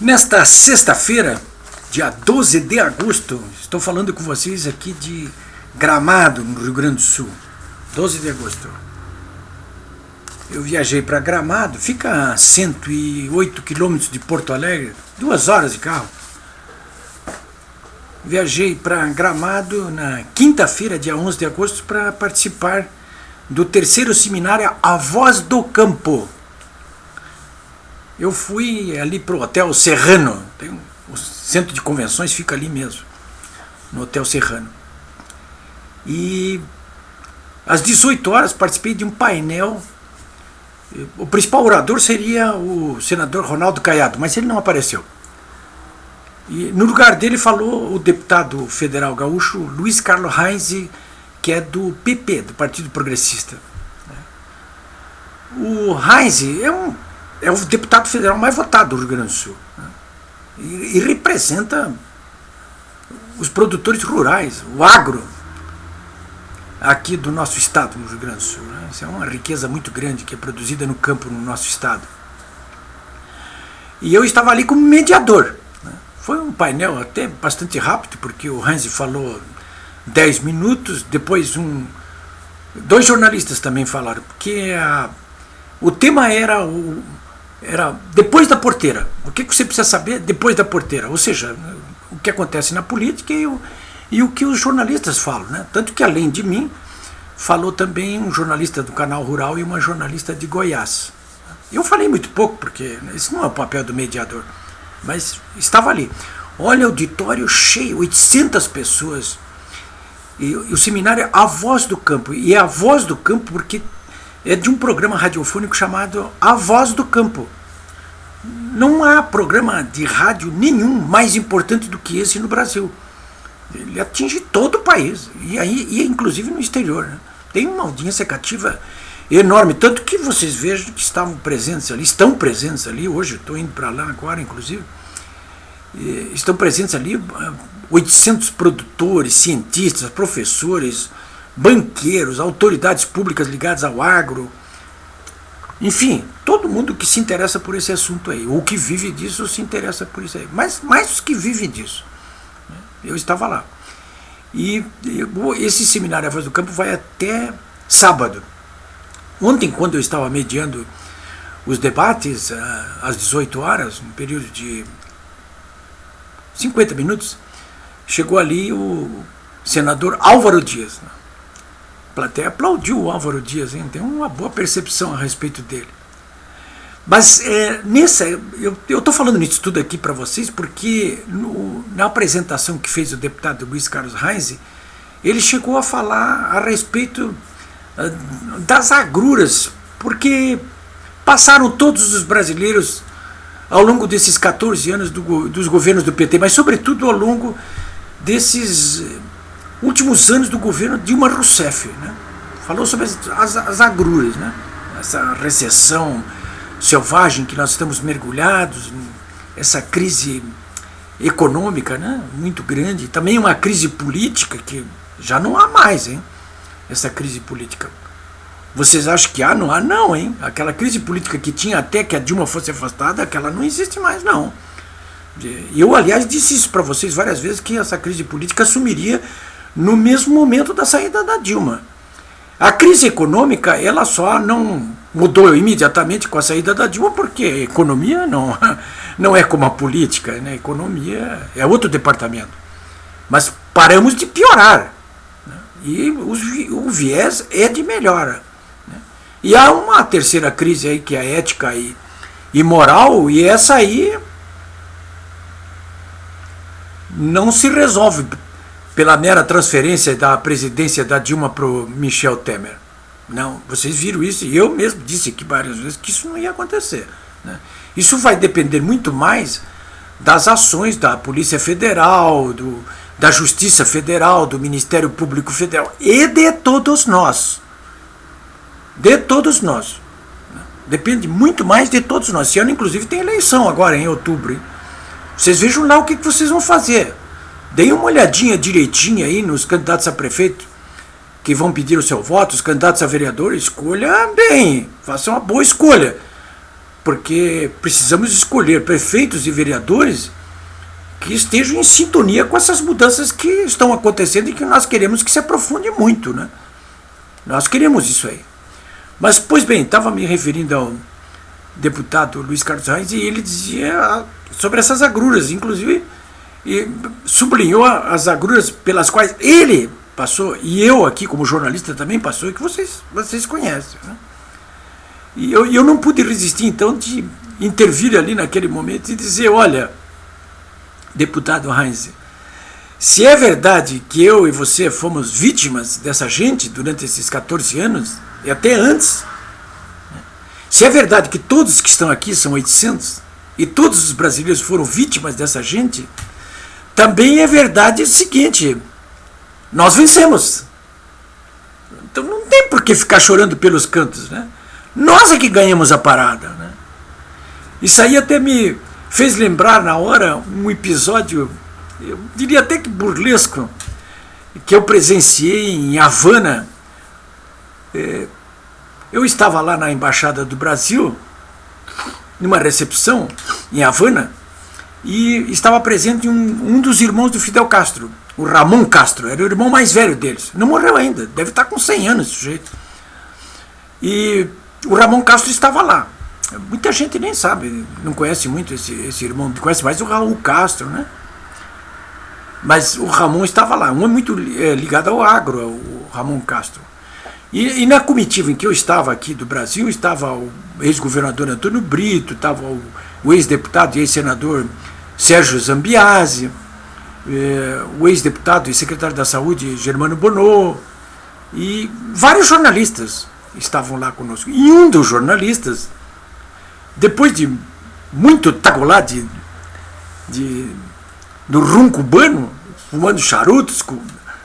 Nesta sexta-feira, dia 12 de agosto, estou falando com vocês aqui de Gramado, no Rio Grande do Sul. 12 de agosto. Eu viajei para Gramado, fica a 108 quilômetros de Porto Alegre, 2 horas de carro. Viajei para Gramado na quinta-feira, dia 11 de agosto, para participar do terceiro seminário A Voz do Campo. Eu fui ali para o Hotel Serrano, o centro de convenções fica ali mesmo, no Hotel Serrano. E às 18 horas participei de um painel. O principal orador seria o senador Ronaldo Caiado, mas ele não apareceu. E no lugar dele falou o deputado federal gaúcho Luiz Carlos Reis, que é do PP, do Partido Progressista. O Reis é o deputado federal mais votado do Rio Grande do Sul, né? E representa os produtores rurais, o agro, aqui do nosso estado, no Rio Grande do Sul, né? Isso é uma riqueza muito grande que é produzida no campo no nosso estado. E eu estava ali como mediador, né? Foi um painel até bastante rápido, porque o Reis falou 10 minutos, depois dois jornalistas também falaram, porque o tema era depois da porteira. O que você precisa saber depois da porteira? Ou seja, o que acontece na política e o que os jornalistas falam, né? Tanto que, além de mim, falou também um jornalista do Canal Rural e uma jornalista de Goiás. Eu falei muito pouco, porque esse não é o papel do mediador, mas estava ali. Olha, auditório cheio, 800 pessoas. E o seminário é A Voz do Campo. E é A Voz do Campo porque é de um programa radiofônico chamado A Voz do Campo. Não há programa de rádio nenhum mais importante do que esse no Brasil. Ele atinge todo o país, e inclusive no exterior, né? Tem uma audiência cativa enorme, tanto que vocês vejam que estão presentes ali, hoje eu estou indo para lá agora, inclusive, estão presentes ali 800 produtores, cientistas, professores, banqueiros, autoridades públicas ligadas ao agro, enfim, todo mundo que se interessa por esse assunto aí, ou que vive disso se interessa por isso aí, mas mais os que vivem disso. Eu estava lá. E esse seminário A Voz do Campo vai até sábado. Ontem, quando eu estava mediando os debates, às 18 horas, um período de 50 minutos, chegou ali o senador Álvaro Dias. A plateia aplaudiu o Álvaro Dias, hein? Tem uma boa percepção a respeito dele. Mas eu estou falando nisso tudo aqui para vocês porque na apresentação que fez o deputado Luiz Carlos Reis, ele chegou a falar a respeito das agruras, porque passaram todos os brasileiros ao longo desses 14 anos dos governos do PT, mas sobretudo ao longo desses últimos anos do governo Dilma Rousseff, né? Falou sobre as agruras, né? Essa recessão selvagem que nós estamos mergulhados, essa crise econômica, né, muito grande, também uma crise política que já não há mais, hein? Essa crise política. Vocês acham que há? Não há, não, hein? Aquela crise política que tinha até que a Dilma fosse afastada, aquela não existe mais, não. Eu, aliás, disse isso para vocês várias vezes, que essa crise política sumiria no mesmo momento da saída da Dilma. A crise econômica, ela só não mudou imediatamente com a saída da Dilma, porque a economia não é como a política, né? A economia é outro departamento. Mas paramos de piorar, né? E o viés é de melhora, né? E há uma terceira crise aí, que é a ética e moral, e essa aí não se resolve pela mera transferência da presidência da Dilma para o Michel Temer. Não, vocês viram isso, e eu mesmo disse aqui várias vezes que isso não ia acontecer, né? Isso vai depender muito mais das ações da Polícia Federal, da Justiça Federal, do Ministério Público Federal e de todos nós. De todos nós. Depende muito mais de todos nós. Esse ano, inclusive, tem eleição agora, em outubro, hein? Vocês vejam lá o que vocês vão fazer. Deem uma olhadinha direitinha aí nos candidatos a prefeito que vão pedir o seu voto, os candidatos a vereador, escolha bem, faça uma boa escolha. porque precisamos escolher prefeitos e vereadores que estejam em sintonia com essas mudanças que estão acontecendo e que nós queremos que se aprofunde muito, né? Nós queremos isso aí. Mas, pois bem, estava me referindo ao deputado Luiz Carlos Reis, e ele dizia sobre essas agruras, inclusive, e sublinhou as agruras pelas quais ele passou, e eu aqui como jornalista também passou, e que vocês conhecem, né? E eu não pude resistir, então, de intervir ali naquele momento e dizer, olha, deputado Heinz, se é verdade que eu e você fomos vítimas dessa gente durante esses 14 anos, e até antes, né? Se é verdade que todos que estão aqui são 800, e todos os brasileiros foram vítimas dessa gente, também é verdade o seguinte, nós vencemos. Então não tem por que ficar chorando pelos cantos, né? Nós é que ganhamos a parada, né? Isso aí até me fez lembrar na hora um episódio, eu diria até que burlesco, que eu presenciei em Havana. Eu estava lá na Embaixada do Brasil, numa recepção em Havana, e estava presente um dos irmãos do Fidel Castro, o Ramon Castro, era o irmão mais velho deles. Não morreu ainda, deve estar com 100 anos esse sujeito. E o Ramon Castro estava lá. Muita gente nem sabe, não conhece muito esse irmão, conhece mais o Raul Castro, né? Mas o Ramon estava lá, um é muito ligado ao agro, o Ramon Castro. E na comitiva em que eu estava aqui do Brasil, estava o ex-governador Antônio Brito, estava o ex-deputado e ex-senador Sérgio Zambiase, o ex-deputado e secretário da Saúde Germano Bonot, e vários jornalistas estavam lá conosco. E um dos jornalistas, depois de muito tagolar do rum cubano, fumando charutos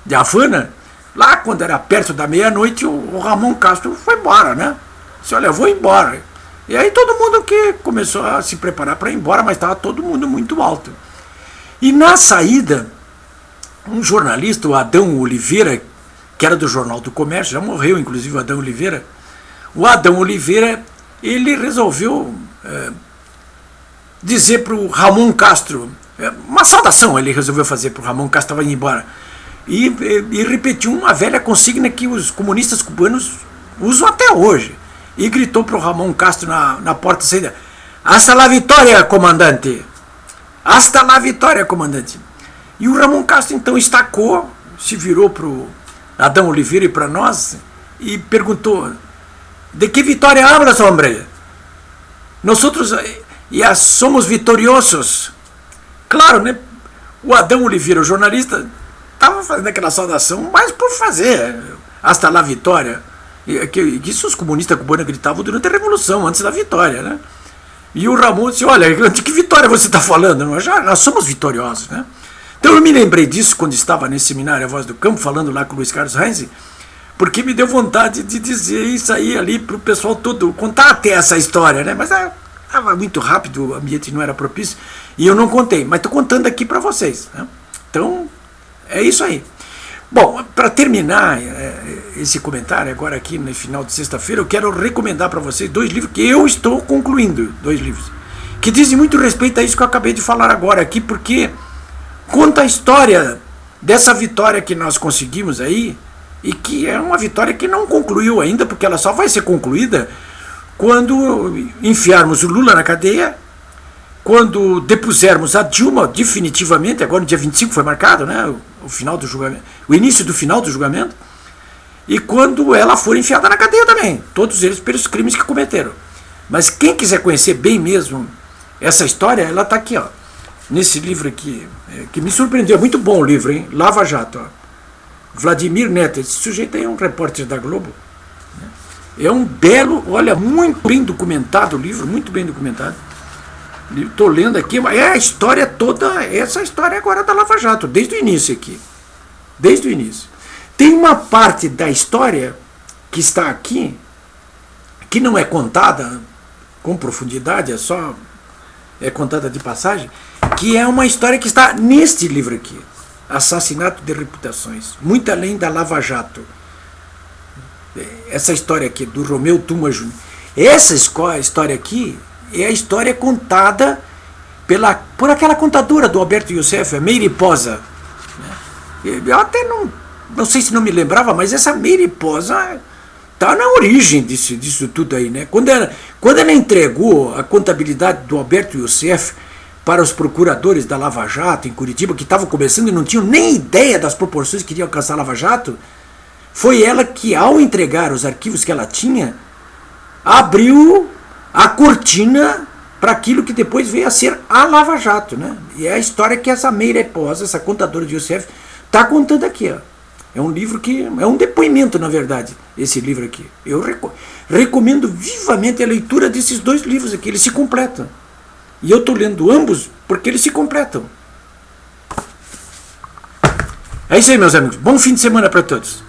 de Havana, lá quando era perto da meia-noite, o Ramon Castro foi embora, né? Disse, olha, eu vou embora. E aí todo mundo que começou a se preparar para ir embora, mas estava todo mundo muito alto. E na saída, um jornalista, o Adão Oliveira, que era do Jornal do Comércio, já morreu inclusive o Adão Oliveira, ele resolveu dizer para o Ramon Castro, uma saudação ele resolveu fazer para o Ramon Castro, estava indo embora, e repetiu uma velha consigna que os comunistas cubanos usam até hoje, e gritou para o Ramon Castro na porta de saída, hasta la vitória, comandante! Hasta la vitória, comandante! E o Ramon Castro então estacou, se virou para o Adão Oliveira e para nós, e perguntou, de que vitória hablas, hombre? Nosotros ya somos vitoriosos. Claro, né? O Adão Oliveira, o jornalista, estava fazendo aquela saudação, mas por fazer, hasta la vitória. Isso os comunistas cubanos gritavam durante a Revolução, antes da vitória, né? E o Ramon disse, olha, de que vitória você está falando? Nós somos vitoriosos, né? Então eu me lembrei disso quando estava nesse seminário A Voz do Campo, falando lá com o Luiz Carlos Reis, porque me deu vontade de dizer isso aí ali para o pessoal todo, contar até essa história, né? Mas estava muito rápido, o ambiente não era propício, e eu não contei, mas estou contando aqui para vocês, né? Então, é isso aí. Bom, para terminar esse comentário, agora aqui no final de sexta-feira, eu quero recomendar para vocês 2 livros que eu estou concluindo, 2 livros, que dizem muito respeito a isso que eu acabei de falar agora aqui, porque conta a história dessa vitória que nós conseguimos aí, e que é uma vitória que não concluiu ainda, porque ela só vai ser concluída quando enfiarmos o Lula na cadeia, quando depusermos a Dilma definitivamente, agora no dia 25 foi marcado, né, o final do julgamento, o início do final do julgamento, e quando ela for enfiada na cadeia também, todos eles pelos crimes que cometeram. Mas quem quiser conhecer bem mesmo essa história, ela está aqui, ó, nesse livro aqui, que me surpreendeu, é muito bom o livro, hein? Lava Jato, ó. Vladimir Neto, esse sujeito aí é um repórter da Globo, né? É um belo, olha, muito bem documentado o livro, muito bem documentado. Estou lendo aqui, é a história toda, essa história agora da Lava Jato, desde o início aqui, desde o início. Tem uma parte da história que está aqui, que não é contada com profundidade, é contada de passagem, que é uma história que está neste livro aqui, Assassinato de Reputações, muito além da Lava Jato. Essa história aqui, do Romeu Tuma Júnior. Essa história aqui é a história contada por aquela contadora do Alberto Youssef, a Meire Posa. Eu até não sei se não me lembrava, mas essa Meire Posa está na origem disso tudo aí, né? Quando ela entregou a contabilidade do Alberto Youssef para os procuradores da Lava Jato em Curitiba, que estavam começando e não tinham nem ideia das proporções que iria alcançar a Lava Jato, foi ela que, ao entregar os arquivos que ela tinha, abriu a cortina para aquilo que depois veio a ser a Lava Jato, né? E é a história que essa Meire Posa, essa contadora de Youssef, está contando aqui, ó. É um livro que é um depoimento, na verdade, esse livro aqui. Eu recomendo vivamente a leitura desses dois livros aqui, eles se completam. E eu estou lendo ambos porque eles se completam. É isso aí, meus amigos. Bom fim de semana para todos.